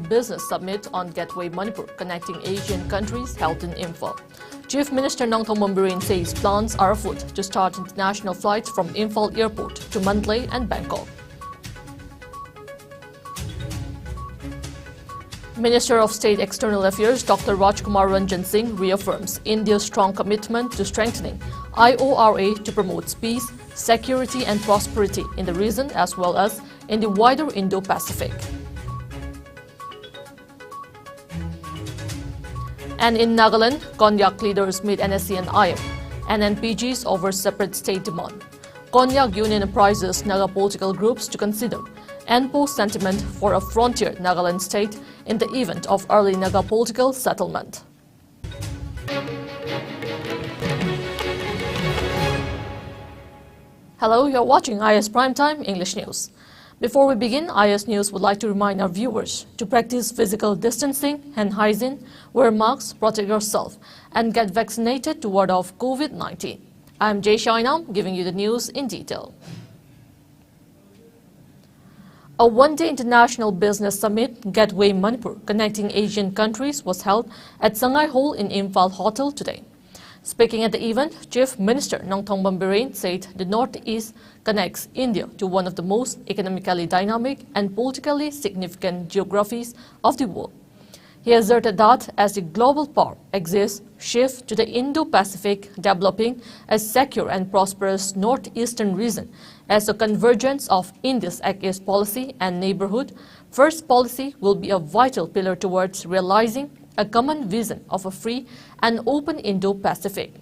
Business Summit on Gateway Manipur, connecting Asian countries, held in Imphal. Chief Minister Nongthong Bomberin says plans are afoot to start international flights from Imphal Airport to Mandalay and Bangkok. Minister of State External Affairs Dr. Rajkumar Ranjan Singh reaffirms India's strong commitment to strengthening IORA to promote peace, security and prosperity in the region as well as in the wider Indo-Pacific. And in Nagaland, Konyak leaders meet NSC and IM and NPGs over separate state demand. Konyak Union apprises Naga political groups to consider NPO sentiment for a frontier Nagaland state in the event of early Naga political settlement. Hello, you're watching IS Primetime English News. Before we begin, IS News would like to remind our viewers to practice physical distancing and hygiene, wear masks, protect yourself, and get vaccinated to ward off COVID-19. I'm JESSIA OINAM, giving you the news in detail. A one-day international business summit, Gateway Manipur, connecting Asian countries, was held at Sangai Hall in Imphal Hotel today. Speaking at the event, Chief Minister Nongthong Bomberin said the Northeast connects India to one of the most economically dynamic and politically significant geographies of the world. He asserted that as the global power exists, shift to the Indo-Pacific, developing a secure and prosperous northeastern region as a convergence of India's Act East policy and neighborhood first policy will be a vital pillar towards realizing a common vision of a free and open Indo-Pacific.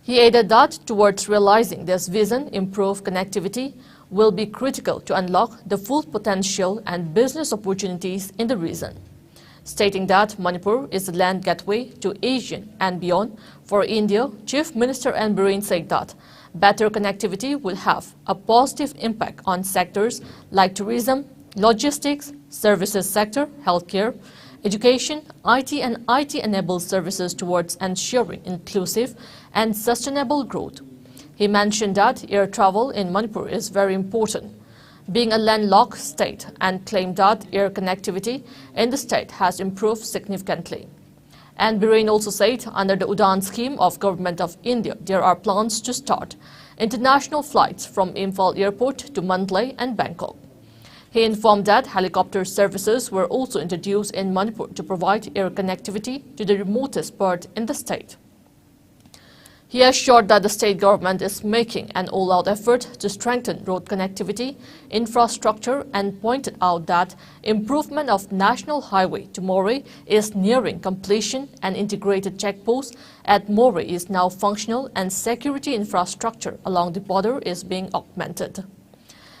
He added that towards realizing this vision, improved connectivity will be critical to unlock the full potential and business opportunities in the region. Stating that Manipur is a land gateway to Asia and beyond for India, Chief Minister Bomberin said that better connectivity will have a positive impact on sectors like tourism, logistics, services sector, healthcare, education, IT and IT-enabled services towards ensuring inclusive and sustainable growth. He mentioned that air travel in Manipur is very important, being a landlocked state, and claimed that air connectivity in the state has improved significantly. And Bomberin also said under the UDAN scheme of Government of India, there are plans to start international flights from Imphal Airport to Mandalay and Bangkok. He informed that helicopter services were also introduced in Manipur to provide air connectivity to the remotest part in the state. He assured that the state government is making an all-out effort to strengthen road connectivity infrastructure and pointed out that improvement of National Highway to Moreh is nearing completion and integrated checkpost at Moreh is now functional and security infrastructure along the border is being augmented.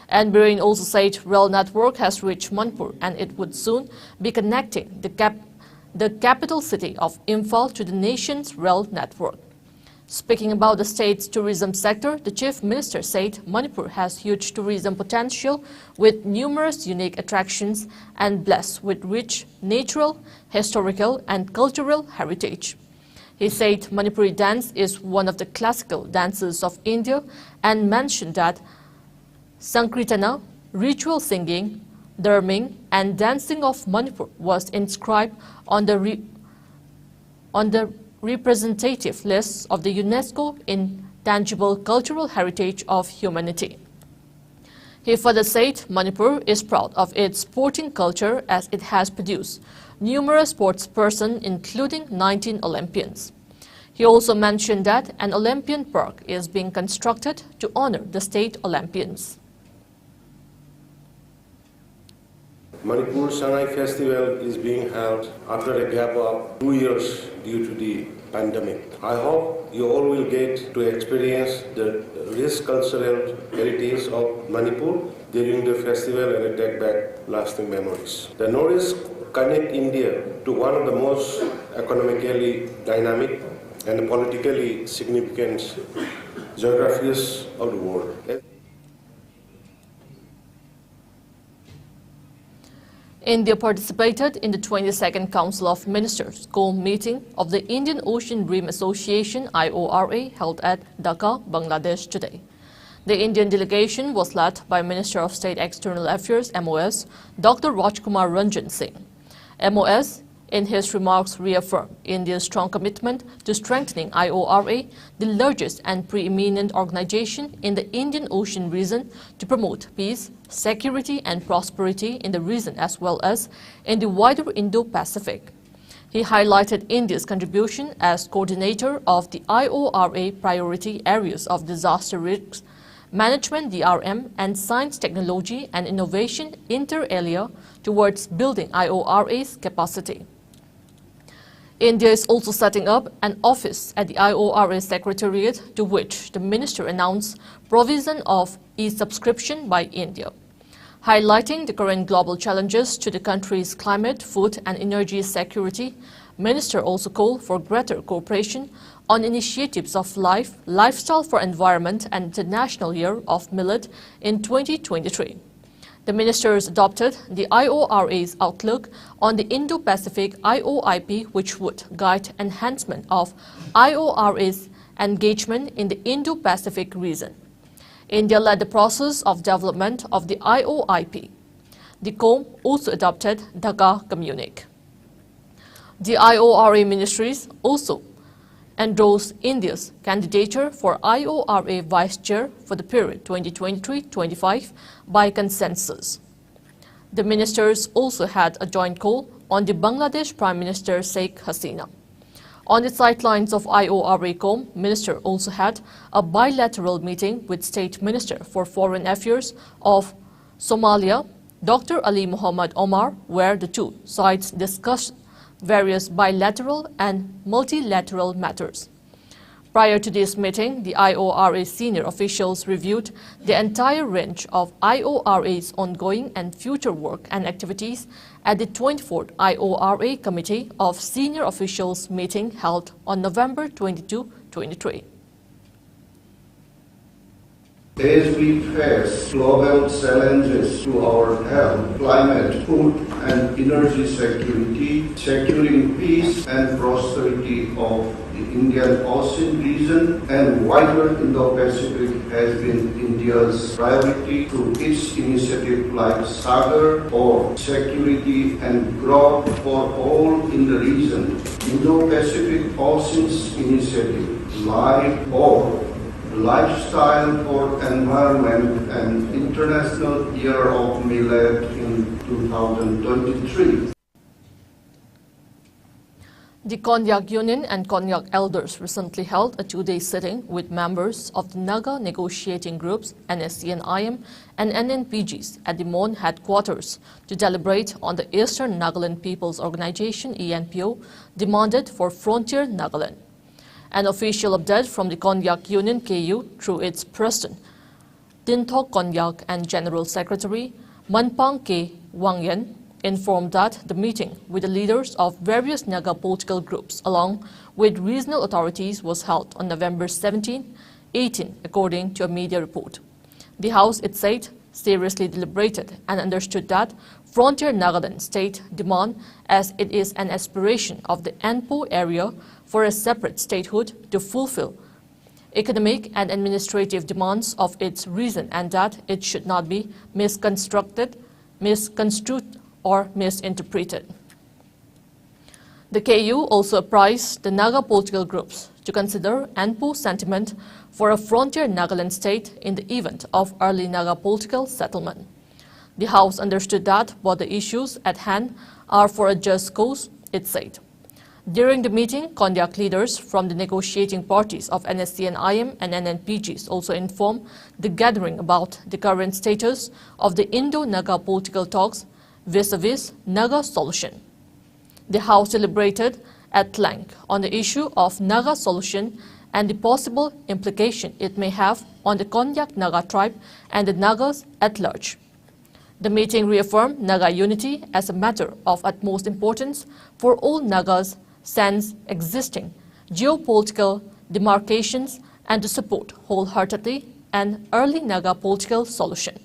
And Bomberin also said rail network has reached Manipur and it would soon be connecting the capital city of Imphal to the nation's rail network. Speaking about the state's tourism sector, the Chief Minister said Manipur has huge tourism potential with numerous unique attractions and blessed with rich natural, historical and cultural heritage. He said Manipuri dance is one of the classical dances of India and mentioned that Sankirtana, ritual singing, drumming and dancing of Manipur was inscribed on the representative list of the UNESCO Intangible Cultural Heritage of Humanity. He further said Manipur is proud of its sporting culture as it has produced numerous sportspersons including 19 Olympians. He also mentioned that an Olympian park is being constructed to honor the state Olympians. Manipur Shanghai Festival is being held after a gap of 2 years due to the pandemic. I hope you all will get to experience the rich cultural heritage of Manipur during the festival and take back lasting memories. The Northeast connect India to one of the most economically dynamic and politically significant geographies of the world. India participated in the 22nd Council of Ministers COM meeting of the Indian Ocean Rim Association IORA held at Dhaka, Bangladesh today. The Indian delegation was led by Minister of State External Affairs (MOS) Dr. Rajkumar Ranjan Singh. MOS, in his remarks, reaffirmed India's strong commitment to strengthening IORA, the largest and preeminent organization in the Indian Ocean region, to promote peace, security and prosperity in the region as well as in the wider Indo-Pacific. He highlighted India's contribution as coordinator of the IORA priority areas of disaster risk management (DRM) and science, technology and innovation inter alia towards building IORA's capacity. India is also setting up an office at the IORA Secretariat, to which the minister announced provision of e-subscription by India. Highlighting the current global challenges to the country's climate, food and energy security, Minister also called for greater cooperation on initiatives of lifestyle for environment and International Year of Millet in 2023. The ministers adopted the IORA's outlook on the Indo-Pacific IOIP, which would guide enhancement of IORA's engagement in the Indo-Pacific region. India led the process of development of the IOIP. The COM also adopted Dhaka Communique. The IORA ministries also endorsed India's candidature for IORA Vice Chair for the period 2023-25 by consensus. The ministers also had a joint call on the Bangladesh Prime Minister Sheikh Hasina. On the sidelines of IORA-COM, Minister also had a bilateral meeting with State Minister for Foreign Affairs of Somalia, Dr. Ali Muhammad Omar, where the two sides discussed various bilateral and multilateral matters. Prior to this meeting, the IORA senior officials reviewed the entire range of IORA's ongoing and future work and activities at the 24th IORA Committee of Senior Officials meeting held on November 22, 2023. As we face global challenges to our health, climate, food and energy security, securing peace and prosperity of the Indian Ocean region and wider Indo-Pacific has been India's priority through its initiative like Sagar or Security and Growth for All in the region, Indo-Pacific Oceans Initiative, LIFE or Lifestyle for Environment and International Year of Millet in 2023. The Konyak Union and Konyak elders recently held a two-day sitting with members of the Naga negotiating groups NSCN-IM and NNPGs at the MON headquarters to deliberate on the Eastern Nagaland People's Organization ENPO demanded for Frontier Nagaland. An official update from the Konyak Union KU through its president, Tintok Konyak, and General Secretary Manpang K. Wangyan informed that the meeting with the leaders of various Naga political groups along with regional authorities was held on November 17, 18, according to a media report. The House, it said, seriously deliberated and understood that Frontier Nagaland state demand, as it is an aspiration of the NPO area for a separate statehood to fulfill economic and administrative demands of its region, and that it should not be misconstrued or misinterpreted. The KU also apprised the Naga political groups to consider NPO sentiment for a Frontier Nagaland state in the event of early Naga political settlement. The House understood that both the issues at hand are for a just cause, it said. During the meeting, Konyak leaders from the negotiating parties of NSCN-IM and NNPGs also informed the gathering about the current status of the Indo-Naga political talks vis-a-vis Naga solution. The House deliberated at length on the issue of Naga solution and the possible implication it may have on the Konyak Naga tribe and the Nagas at large. The meeting reaffirmed Naga unity as a matter of utmost importance for all Nagas sans existing geopolitical demarcations and to support wholeheartedly an early Naga political solution.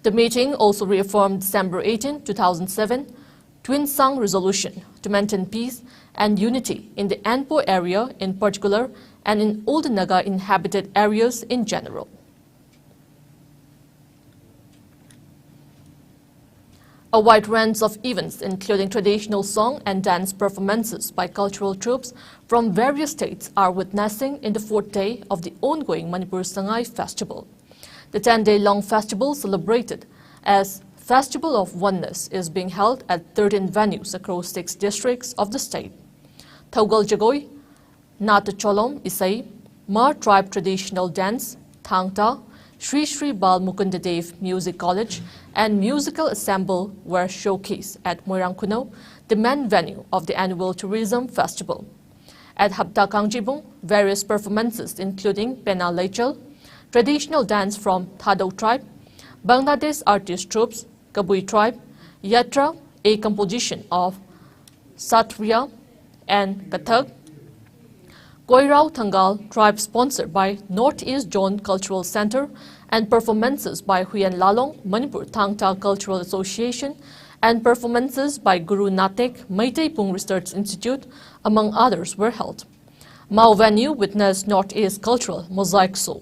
The meeting also reaffirmed December 18, 2007, Twin Sang resolution to maintain peace and unity in the Anpo area in particular and in Old Naga inhabited areas in general. A wide range of events, including traditional song and dance performances by cultural troops from various states, are witnessing in the fourth day of the ongoing Manipur Sangai Festival. The 10-day-long festival, celebrated as Festival of Oneness, is being held at 13 venues across 6 districts of the state. Thaugal Jagoi, Nata Cholom Isai, Mar Tribe Traditional Dance, Thangta, Sri Sri Bal Mukunda Dev Music College and Musical Ensemble were showcased at Moirangkuno, the main venue of the annual tourism festival. At Hapta Kangjibung, various performances including Pena Lechal, traditional dance from Thado tribe, Bangladesh artist troops, Kabui tribe, Yatra, a composition of Satriya and Kathak, Koirao Thangal tribe sponsored by Northeast Zone Cultural Center, and performances by Huyen Lalong, Manipur Thangta Cultural Association, and performances by Guru Natek Meitei Pung Research Institute, among others, were held. Mao venue witnessed Northeast Cultural Mosaic Show.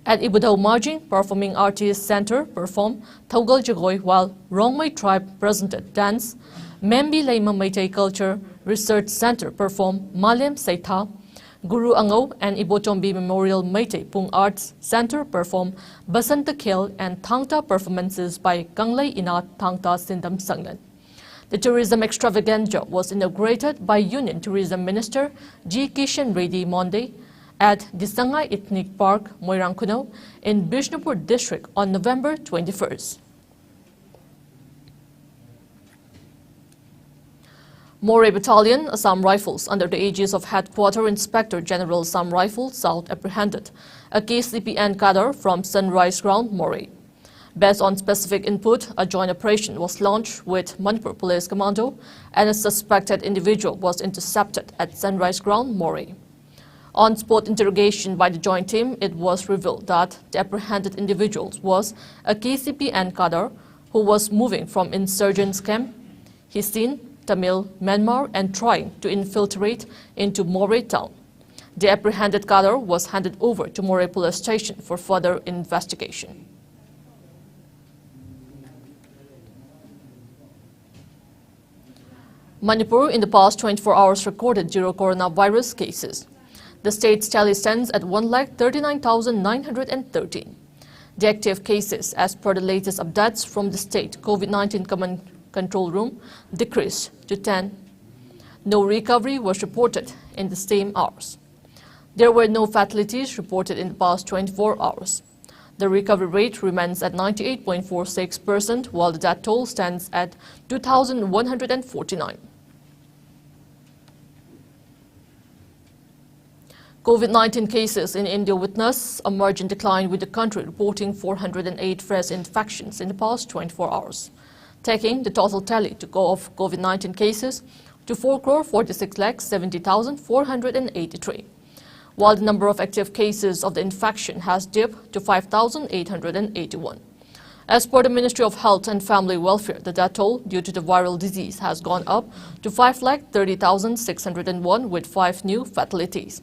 At Ibudao Margin, Performing Artists Center performed Thaugal Jagoi, while Rongmei tribe presented dance. Membi Leima Meitei Culture Research Center performed Malem Seitha. Guru Angau and Ibotombi Memorial Meitei Pung Arts Center performed Basanta Khel and Thangta performances by Kanglei Inat Thangta Sindam Sanglan. The tourism extravaganza was inaugurated by Union Tourism Minister G. Kishan Reddy Monday at the Sangai Ethnic Park, Moirangkuno, in Bishnupur district on November 21st. Moray Battalion, Assam Rifles, under the aegis of Headquarter Inspector General Assam Rifles, South apprehended a KCPN cadre from Sunrise Ground, Moray. Based on specific input, a joint operation was launched with Manipur Police Commando, and a suspected individual was intercepted at Sunrise Ground, Moray. On-spot interrogation by the joint team, it was revealed that the apprehended individual was a KCPN cadre who was moving from insurgents camp, Hisin, Tamil, Myanmar, and trying to infiltrate into Moray town. The apprehended cadre was handed over to Moray Police Station for further investigation. Manipur in the past 24 hours recorded 0 coronavirus cases. The state's tally stands at 1,39,913. The active cases, as per the latest updates from the state COVID-19 Command Control Room, decreased to 10. No recovery was reported in the same hours. There were no fatalities reported in the past 24 hours. The recovery rate remains at 98.46%, while the death toll stands at 2,149. COVID-19 cases in India witnessed a marked decline, with the country reporting 408 fresh infections in the past 24 hours. Taking the total tally of COVID-19 cases to 4,46,70,483, while the number of active cases of the infection has dipped to 5,881. As per the Ministry of Health and Family Welfare, the death toll due to the viral disease has gone up to 5,30,601 with 5 new fatalities.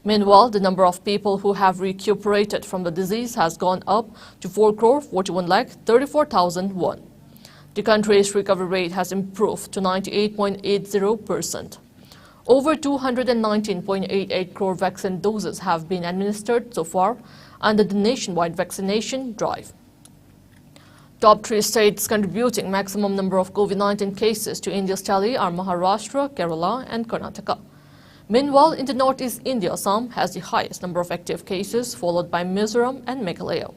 Meanwhile, the number of people who have recuperated from the disease has gone up to 4,41,34,001. The country's recovery rate has improved to 98.80%. Over 219.88 crore vaccine doses have been administered so far under the nationwide vaccination drive. Top 3 states contributing maximum number of COVID-19 cases to India's tally are Maharashtra, Kerala, and Karnataka. Meanwhile, in the Northeast India, Assam has the highest number of active cases, followed by Mizoram and Meghalaya.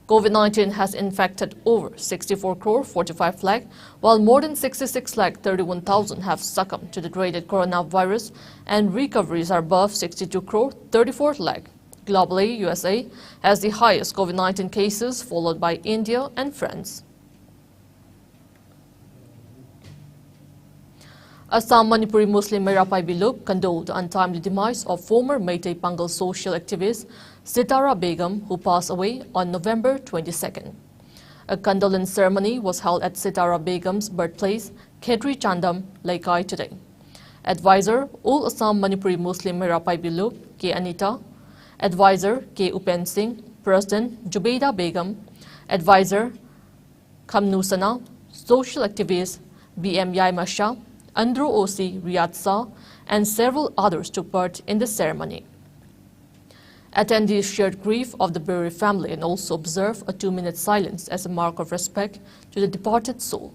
COVID-19 has infected over 64 crore 45 lakh, while more than 66 lakh 31,000 have succumbed to the dreaded coronavirus, and recoveries are above 62 crore 34 lakh. Globally, USA has the highest COVID-19 cases, followed by India and France. Assam Manipuri Muslim Merapai Biluk condoled the untimely demise of former Meitei Pangal social activist Sitara Begum, who passed away on November 22nd. A condolence ceremony was held at Sitara Begum's birthplace, Khedri Chandam, Laikai today. Advisor, All Assam Manipuri Muslim Mirapai Bilu, K. Anita. Advisor, K. Upen Singh. President, Jubaida Begum. Advisor, Khamnusana. Social activist, B.M. Yaima Shah. Andrew O.C. Riyad Shah, and several others took part in the ceremony. Attendees shared grief of the bereaved family and also observed a 2-minute silence as a mark of respect to the departed soul.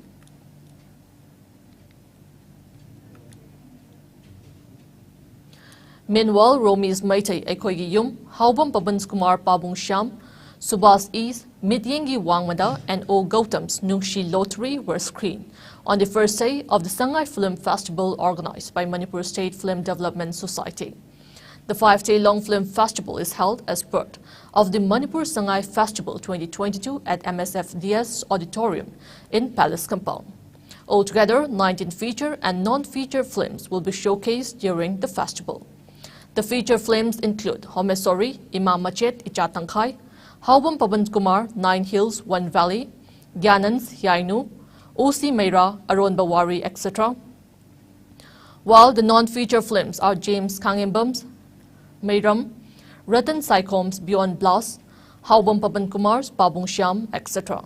Meanwhile, Romi's Maitai Ekoigi Yum, Haubam Pabans Kumar Pabung Sham, Subhas East, Midyengi Wangmada, and O. Gautam's Nungshi Lottery were screened on the first day of the Sangai Film Festival organized by Manipur State Film Development Society. The 5-day-long film festival is held as part of the Manipur Sangai Festival 2022 at MSFDS Auditorium in Palace Compound. Altogether, 19 feature and non-feature films will be showcased during the festival. The feature films include Homesori, Imam Machet, Ichatangkhai, Haubam Paban Kumar, 9 Hills, 1 Valley, Gyanans, Yainu, O.C. Meira, Aron Bawari, etc. While the non-feature films are James Kangembam's Meiram, Ratan Saikom's Beyond Blast, Haubam Paban Kumar's Pabung Shyam, etc.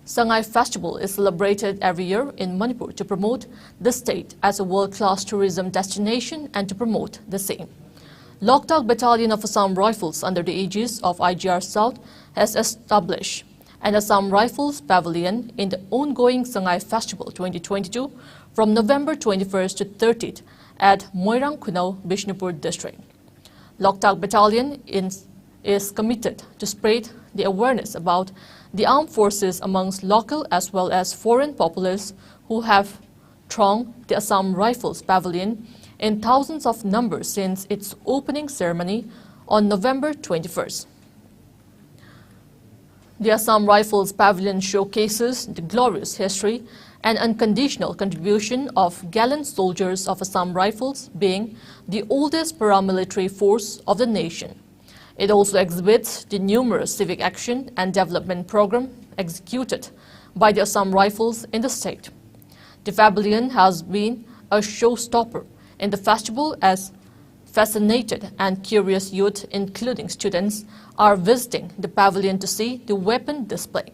Sangai Festival is celebrated every year in Manipur to promote the state as a world-class tourism destination and to promote the same. Loktak Battalion of Assam Rifles under the aegis of IGR South has established an Assam Rifles Pavilion in the ongoing Sangai Festival 2022 from November 21st to 30th at Moirang Kunau, Bishnupur District. Loktak Battalion is committed to spread the awareness about the armed forces amongst local as well as foreign populace who have thronged the Assam Rifles Pavilion in thousands of numbers since its opening ceremony on November 21st. The Assam Rifles Pavilion showcases the glorious history and unconditional contribution of gallant soldiers of Assam Rifles, being the oldest paramilitary force of the nation. It also exhibits the numerous civic action and development program executed by the Assam Rifles in the state. The pavilion has been a showstopper in the festival as fascinated and curious youth, including students, are visiting the pavilion to see the weapon display.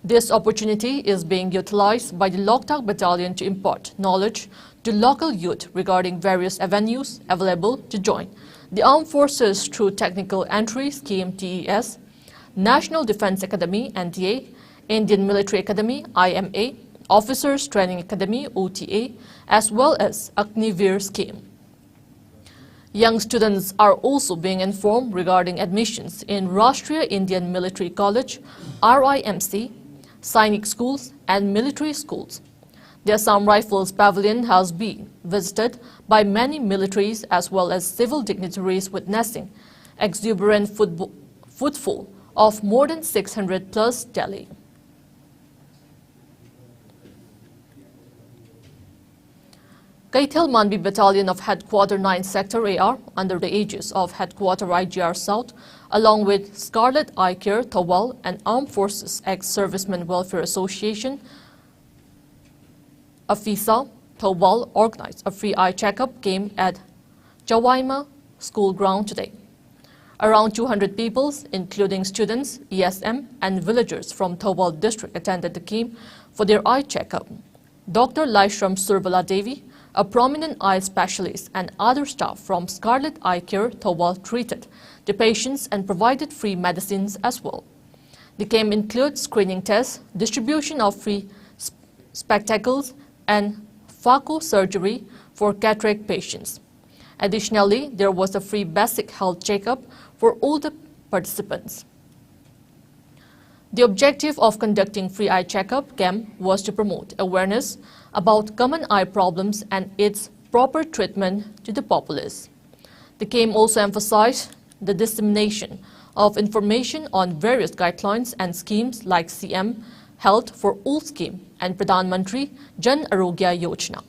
This opportunity is being utilized by the Loktak Battalion to impart knowledge to local youth regarding various avenues available to join the Armed Forces through Technical Entry Scheme TES, National Defense Academy NDA, Indian Military Academy IMA, Officers Training Academy OTA, as well as Agnivir Scheme. Young students are also being informed regarding admissions in Rashtriya Indian Military College, RIMC, Sainik schools and military schools. The Assam Rifles Pavilion has been visited by many militaries as well as civil dignitaries, witnessing exuberant footfall of more than 600 plus daily. Kaithal Manbi Battalion of Headquarter 9 Sector AR under the aegis of Headquarter IGR South, along with Scarlet Eye Care Thawal and Armed Forces Ex-Servicemen Welfare Association, AFISA Thawal, organized a free eye checkup camp at Chawaima School Ground today. Around 200 people, including students, ESM, and villagers from Thawal district attended the camp for their eye checkup. Dr. Laishram Surbala Devi, a prominent eye specialist, and other staff from Scarlet Eye Care Thawal treated the patients and provided free medicines as well. The camp includes screening tests, distribution of free spectacles, and phaco surgery for cataract patients. Additionally, there was a free basic health checkup for all the participants. The objective of conducting free eye checkup camp was to promote awareness about common eye problems and its proper treatment to the populace. The camp also emphasized the dissemination of information on various guidelines and schemes like CM Health for All scheme and Pradhan Mantri Jan Arogya Yojana.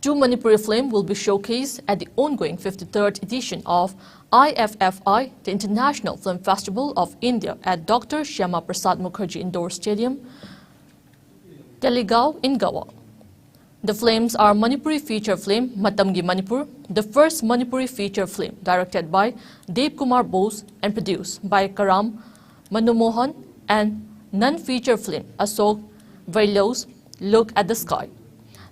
2 Manipuri films will be showcased at the ongoing 53rd edition of IFFI, the International Film Festival of India, at Dr. Shyama Prasad Mukherjee Indoor Stadium, Talegaon in Goa. The films are Manipuri feature film Matamgi Manipur, the first Manipuri feature film directed by Dev Kumar Bose and produced by Karam Manomohan, and non-feature film Ashok Vailo's Look at the Sky.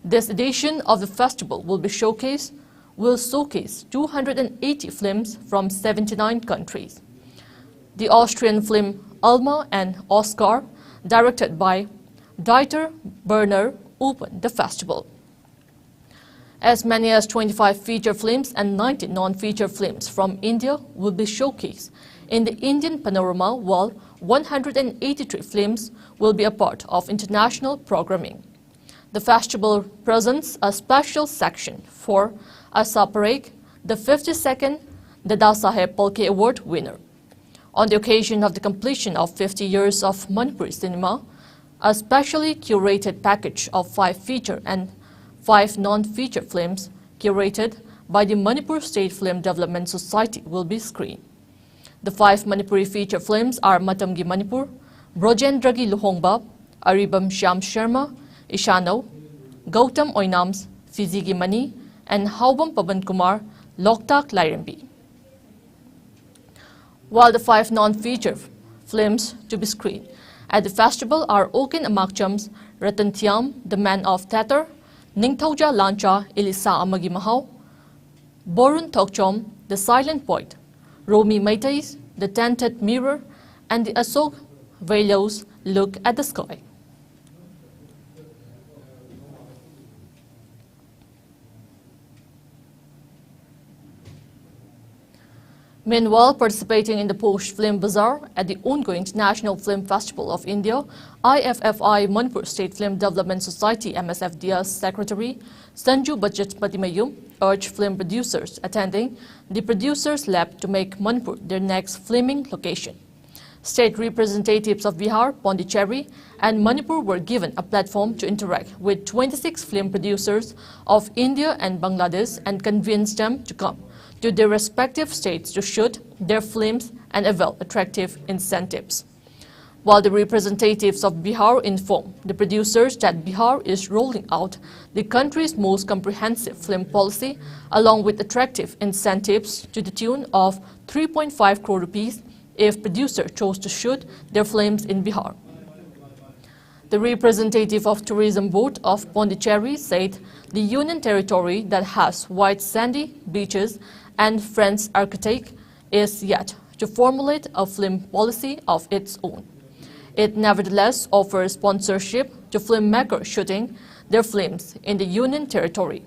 This edition of the festival will showcase 280 films from 79 countries. The Austrian film Alma and Oscar, directed by Dieter Berner, opened the festival. As many as 25 feature films and 90 non-feature films from India will be showcased in the Indian panorama, while 183 films will be a part of international programming. The festival presents a special section for Asa Parekh, the 52nd Dada Saheb Phalke Award winner. On the occasion of the completion of 50 years of Manipuri cinema, a specially curated package of 5 feature and 5 non-feature films curated by the Manipur State Film Development Society will be screened. The 5 Manipuri feature films are Matamgi Manipur, Brojendragi Luhongba, Aribam Shyam Sharma, Ishano, Gautam OINAM's Fizigi Mani, and Haubam Pavan Kumar, Loktak Lairambi. While the 5 non-feature films to be screened at the festival are Okin Amakcham's Ratantiam, The Man of Tatar, Ningthauja Lancha Elisa Amagi Mahau, Borun Tokchom, The Silent Poet, Romi Maitai's The Tented Mirror, and the Ashok Vailo's Look at the Sky. Meanwhile, participating in the Posh Film Bazaar at the ongoing International Film Festival of India, IFFI Manipur State Film Development Society MSFDS Secretary Sanju Bajajpatimayum urged film producers attending the Producers Lab to make Manipur their next filming location. State representatives of Bihar, Pondicherry, and Manipur were given a platform to interact with 26 film producers of India and Bangladesh and convince them to come to their respective states to shoot their films and avail attractive incentives. While the representatives of Bihar informed the producers that Bihar is rolling out the country's most comprehensive film policy along with attractive incentives to the tune of 3.5 crore rupees if producers chose to shoot their films in Bihar. The representative of Tourism Board of Pondicherry said the union territory that has white sandy beaches and French architect is yet to formulate a film policy of its own. It nevertheless offers sponsorship to filmmakers shooting their films in the union territory.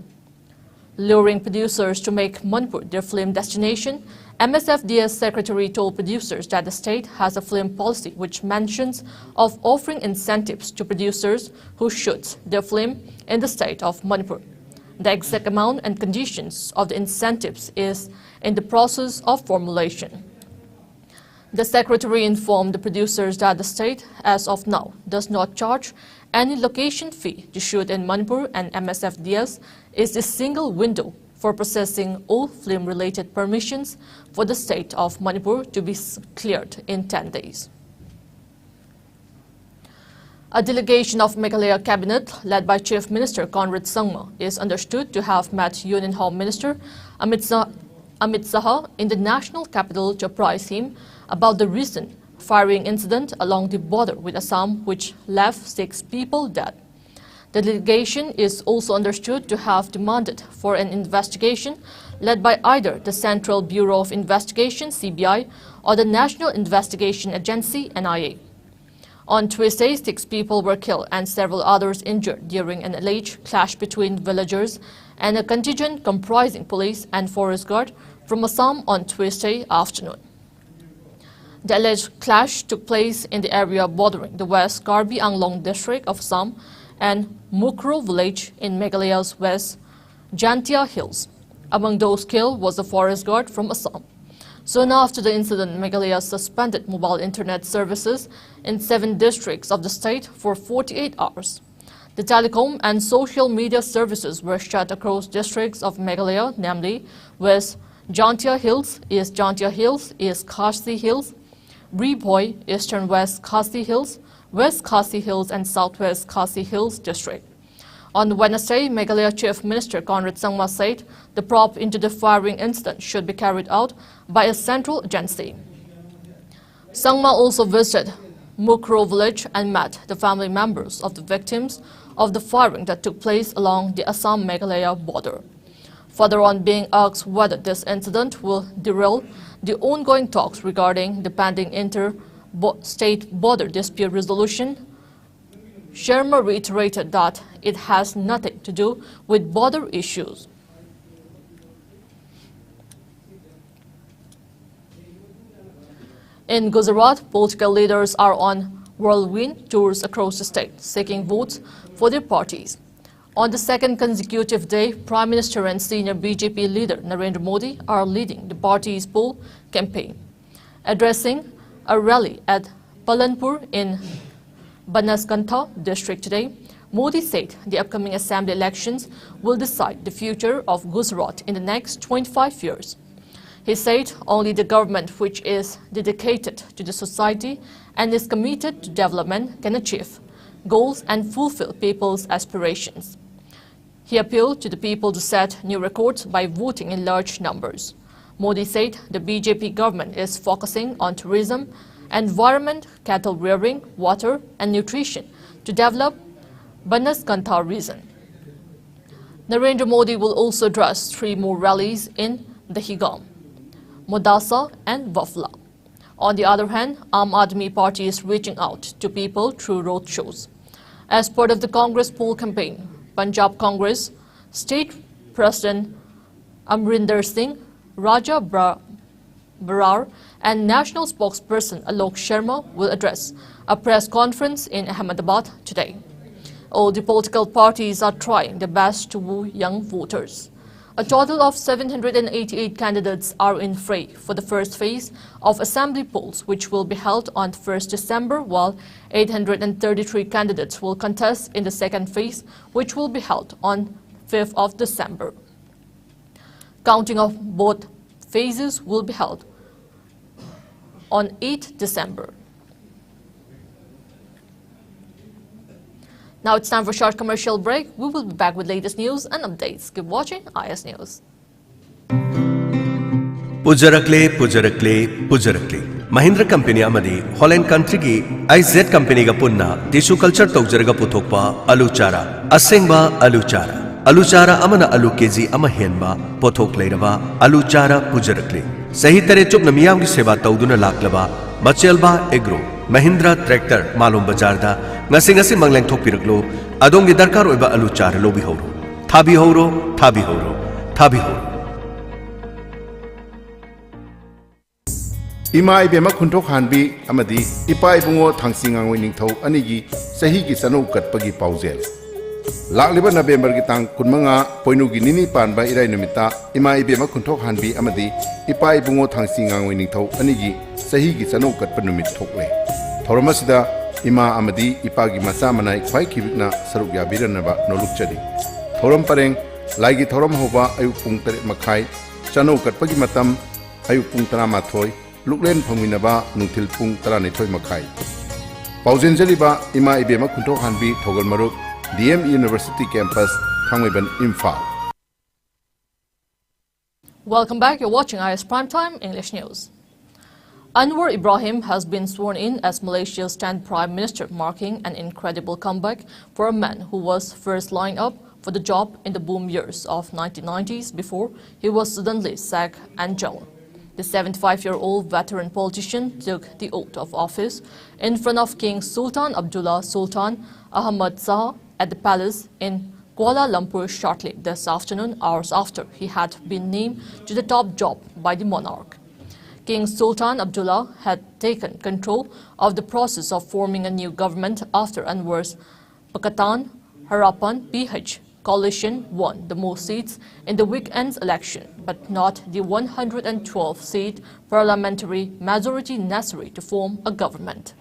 Luring producers to make Manipur their film destination, MSFDS Secretary told producers that the state has a film policy which mentions of offering incentives to producers who shoot their film in the state of Manipur. The exact amount and conditions of the incentives is in the process of formulation. The Secretary informed the producers that the state, as of now, does not charge any location fee to shoot in Manipur, and MSFDS is the single window for processing all film-related permissions for the state of Manipur to be cleared in 10 days. A delegation of Meghalaya Cabinet, led by Chief Minister Conrad Sangma, is understood to have met Union Home Minister Amit Saha in the national capital to apprise him about the recent firing incident along the border with Assam, which left 6 people dead. The delegation is also understood to have demanded for an investigation led by either the Central Bureau of Investigation (CBI) or the National Investigation Agency (NIA). On Tuesday, 6 people were killed and several others injured during an alleged clash between villagers and a contingent comprising police and forest guard from Assam on Tuesday afternoon. The alleged clash took place in the area bordering the West Karbi Anglong district of Assam and Mukro village in Meghalaya's West Jantia Hills. Among those killed was a forest guard from Assam. Soon after the incident, Meghalaya suspended mobile internet services in 7 districts of the state for 48 hours. The telecom and social media services were shut across districts of Meghalaya, namely West Jantia Hills, East Jantia Hills, East Khasi Hills, Riboy, Eastern West Khasi Hills, West Khasi Hills and Southwest Khasi Hills district. On Wednesday, Meghalaya Chief Minister Conrad Sangma said the probe into the firing incident should be carried out by a central agency. Sangma also visited Mukro village and met the family members of the victims of the firing that took place along the Assam-Meghalaya border. Further on, being asked whether this incident will derail the ongoing talks regarding the pending inter-state border dispute resolution, Sharma reiterated that it has nothing to do with border issues. In Gujarat, political leaders are on whirlwind tours across the state, seeking votes for their parties. On the second consecutive day, Prime Minister and senior BJP leader Narendra Modi are leading the party's poll campaign. Addressing a rally at Palanpur in Banaskantha district today, Modi said the upcoming assembly elections will decide the future of Gujarat in the next 25 years. He said only the government which is dedicated to the society and is committed to development can achieve goals and fulfill people's aspirations. He appealed to the people to set new records by voting in large numbers. Modi said the BJP government is focusing on tourism, environment, cattle rearing, water and nutrition to develop Banaskantha region. Narendra Modi will also address 3 more rallies in the Higam, Modasa and Wafla. On the other hand, Aam Aadmi Party is reaching out to people through roadshows. As part of the Congress poll campaign, Punjab Congress State President Amrinder Singh, Raja Barar and National Spokesperson Alok Sharma will address a press conference in Ahmedabad today. All the political parties are trying their best to woo young voters. A total of 788 candidates are in fray for the first phase of assembly polls, which will be held on 1st December, while 833 candidates will contest in the second phase, which will be held on 5th of December. Counting of both phases will be held on 8th December. Now it's time for a short commercial break. We will be back with latest news and updates. Keep watching IS News. Pujarakle, Pujarakle, Pujarakle. Mahindra Company Amadi, Holland Country ki IZ Company ga punna, tissue culture tokjaraga puthokpa, aluchara, asengba aluchara. Aluchara amana alu kg ama henba, pothok leiraba, aluchara Pujarakle. Sahi tere chuk namiyam ki seva tauduna laklaba, Machelba Agro, Mahindra Tractor, Malum Bajarda, ngasi mangleng thokpiraklo, adong gi darkar oiba aluchara lobi horo. Thabi horo, thabi horo, thabi horo. Ima ibema kuntok hanbi amadi ipa ibungo thangsingang winingthau anigi sahi gi sanu katpagi pauzel. Lakliba November gi tang kunmanga poinu gi nini panba irai numita ima ibema kuntok hanbi amadi ipa ibungo thangsingang winingthau anigi sahi gi sanu katpa numit thokle. Thoramasida ima amadi ipa gi masa manai khwai khibikna saruk ya biranaba nolukchadi. Thoram pareng laigi thoram hoba ayuk pung 3 makhai sanu katpagi matam ayuk pung 13 Luklen Paminaba, Nutil Pung Taranitoy Makai. Pauzen Jaliba, Ima Ibema Kuntok Hanbi, Togal Maruk, DM University Campus, Kangweban, Imphal. Welcome back. You're watching IS Primetime English News. Anwar Ibrahim has been sworn in as Malaysia's 10th Prime Minister, marking an incredible comeback for a man who was first lined up for the job in the boom years of 1990s before he was suddenly sacked and jailed. The 75-year-old veteran politician took the oath of office in front of King Sultan Abdullah Sultan Ahmad Shah at the palace in Kuala Lumpur shortly this afternoon, hours after he had been named to the top job by the monarch. King Sultan Abdullah had taken control of the process of forming a new government after Anwar's Pakatan Harapan PH coalition won the most seats in the weekend's election, but not the 112-seat parliamentary majority necessary to form a government.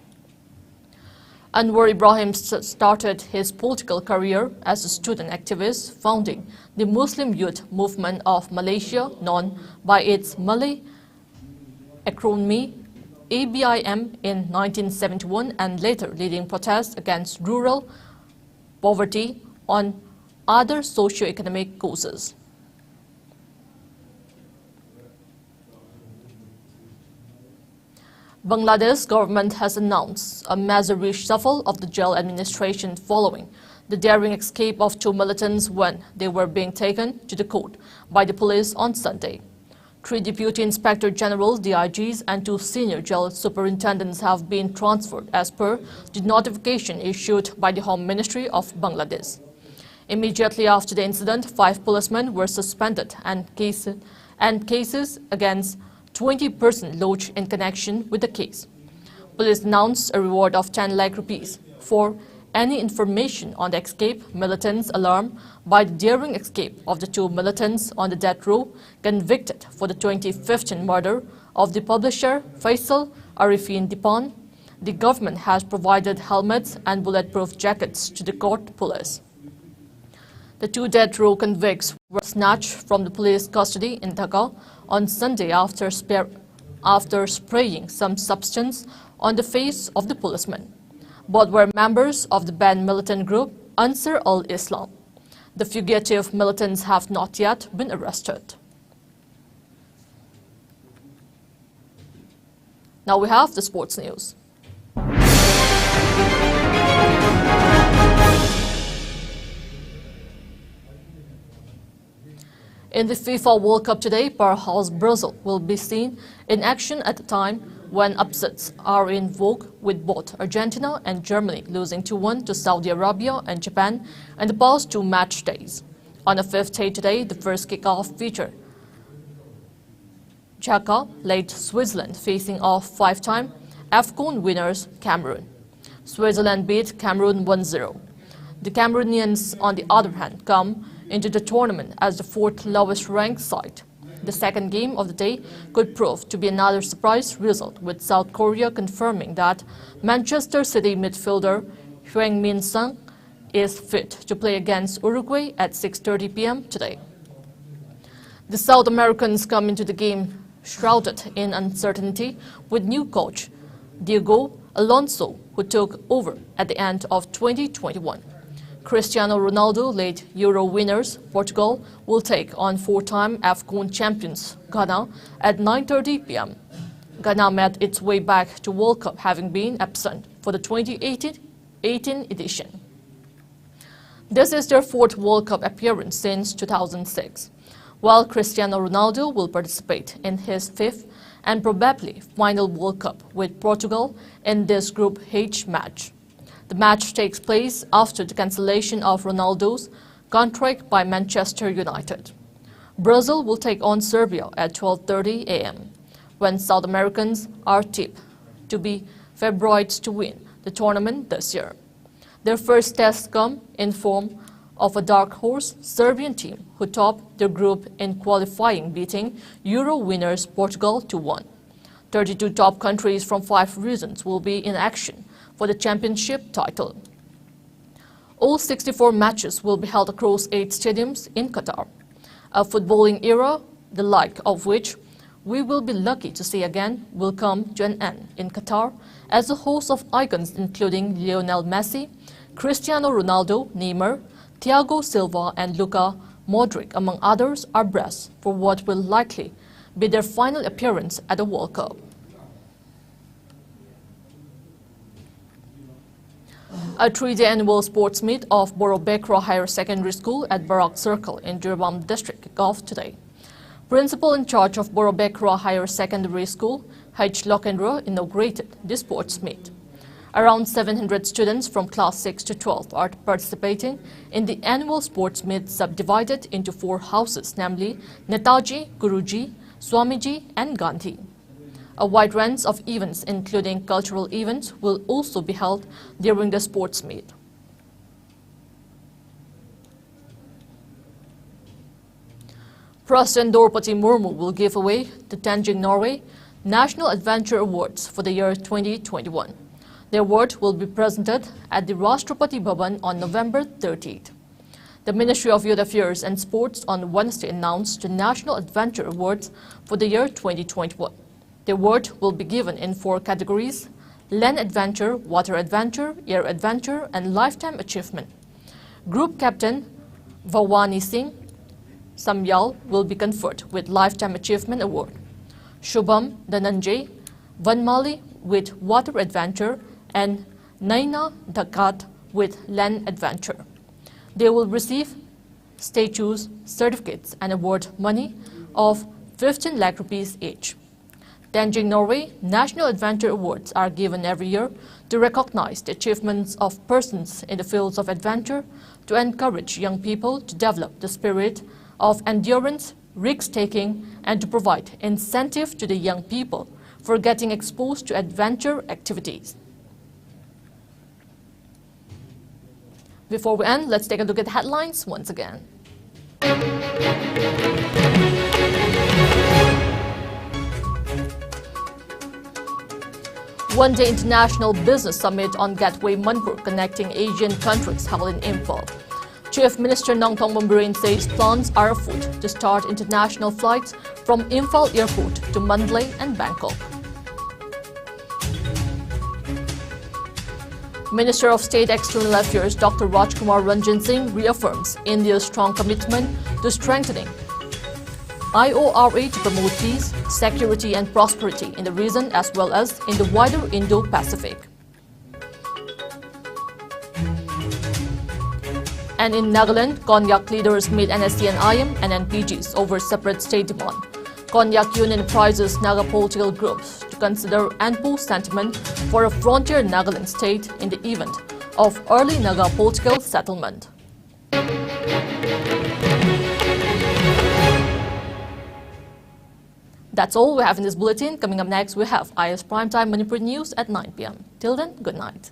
Anwar Ibrahim started his political career as a student activist founding the Muslim Youth Movement of Malaysia, known by its Malay acronym ABIM, in 1971, and later leading protests against rural poverty on other socio-economic causes. Bangladesh government has announced a major reshuffle of the jail administration following the daring escape of 2 militants when they were being taken to the court by the police on Sunday. 3 Deputy Inspector Generals, DIGs, and 2 senior jail superintendents have been transferred as per the notification issued by the Home Ministry of Bangladesh. Immediately after the incident, 5 policemen were suspended and cases against 20 persons lodged in connection with the case. Police announced a reward of 10 lakh rupees for any information on the escape. Militants alarmed by the daring escape of the 2 militants on the death row convicted for the 2015 murder of the publisher Faisal Arifin Dipan. The government has provided helmets and bulletproof jackets to the court police. The 2 death row convicts were snatched from the police custody in Dhaka on Sunday after spraying some substance on the face of the policeman. Both were members of the banned militant group Ansar al-Islam. The fugitive militants have not yet been arrested. Now we have the sports news. In the FIFA World Cup today, powerhouse Brazil will be seen in action at a time when upsets are in vogue, with both Argentina and Germany losing 2-1 to Saudi Arabia and Japan in the past 2 match days. On the 5th day today, the first kickoff featured Xhaka led Switzerland facing off 5-time AFCON winners Cameroon. Switzerland beat Cameroon 1-0. The Cameroonians, on the other hand, come into the tournament as the 4th lowest ranked side. The second game of the day could prove to be another surprise result, with South Korea confirming that Manchester City midfielder Heung-min Son is fit to play against Uruguay at 6:30 p.m. today. The South Americans come into the game shrouded in uncertainty, with new coach Diego Alonso, who took over at the end of 2021. Cristiano Ronaldo-led Euro winners Portugal will take on 4-time AFCON champions Ghana at 9:30 p.m. Ghana made its way back to World Cup, having been absent for the 2018 edition. This is their 4th World Cup appearance since 2006, while Cristiano Ronaldo will participate in his 5th and probably final World Cup with Portugal in this Group H match. The match takes place after the cancellation of Ronaldo's contract by Manchester United. Brazil will take on Serbia at 12:30 a.m. when South Americans are tipped to be favorites to win the tournament this year. Their first test come in form of a dark horse Serbian team who topped their group in qualifying, beating Euro winners Portugal 2-1. 32 top countries from 5 regions will be in action for the championship title. All 64 matches will be held across 8 stadiums in Qatar, a footballing era the like of which we will be lucky to see again will come to an end in Qatar, as a host of icons including Lionel Messi, Cristiano Ronaldo, Neymar, Thiago Silva and Luka Modric, among others, are braced for what will likely be their final appearance at the World Cup. A 3-day annual sports meet of Borobekra Higher Secondary School at Barak Circle in Durban District kicked off today. Principal in charge of Borobekra Higher Secondary School, H. Lokendra, inaugurated the sports meet. Around 700 students from class 6 to 12 are participating in the annual sports meet, subdivided into 4 houses, namely Netaji, Guruji, Swamiji and Gandhi. A wide range of events, including cultural events, will also be held during the sports meet. President Draupadi Murmu will give away the Tenzing Norway National Adventure Awards for the year 2021. The award will be presented at the Rashtrapati Bhavan on November 30th. The Ministry of Youth Affairs and Sports on Wednesday announced the National Adventure Awards for the year 2021. The award will be given in 4 categories: Land Adventure, Water Adventure, Air Adventure, and Lifetime Achievement. Group Captain Vawani Singh Samyal will be conferred with Lifetime Achievement Award. Shubham Dhananjay Vanmali with Water Adventure and Naina Dhakat with Land Adventure. They will receive statues, certificates and award money of 15 lakh rupees each. Tanjing, Norway, National Adventure Awards are given every year to recognize the achievements of persons in the fields of adventure, to encourage young people to develop the spirit of endurance, risk-taking, and to provide incentive to the young people for getting exposed to adventure activities. Before we end, let's take a look at headlines once again. One-day International Business Summit on Gateway Manipur connecting Asian countries held in Imphal. Chief Minister Nongthong Bumbarin says plans are afoot to start international flights from Imphal Airport to Mandalay and Bangkok. Minister of State External Affairs Dr. Rajkumar Ranjan Singh reaffirms India's strong commitment to strengthening IORA to promote peace, security and prosperity in the region as well as in the wider Indo-Pacific. And in Nagaland, Konyak leaders meet NSC and IM and NPGs over separate state demand. Konyak Union prizes Naga political groups to consider ANPO sentiment for a frontier Nagaland state in the event of early Naga political settlement. That's all we have in this bulletin. Coming up next, we have IS Primetime Manipur News at 9 p.m. Till then, good night.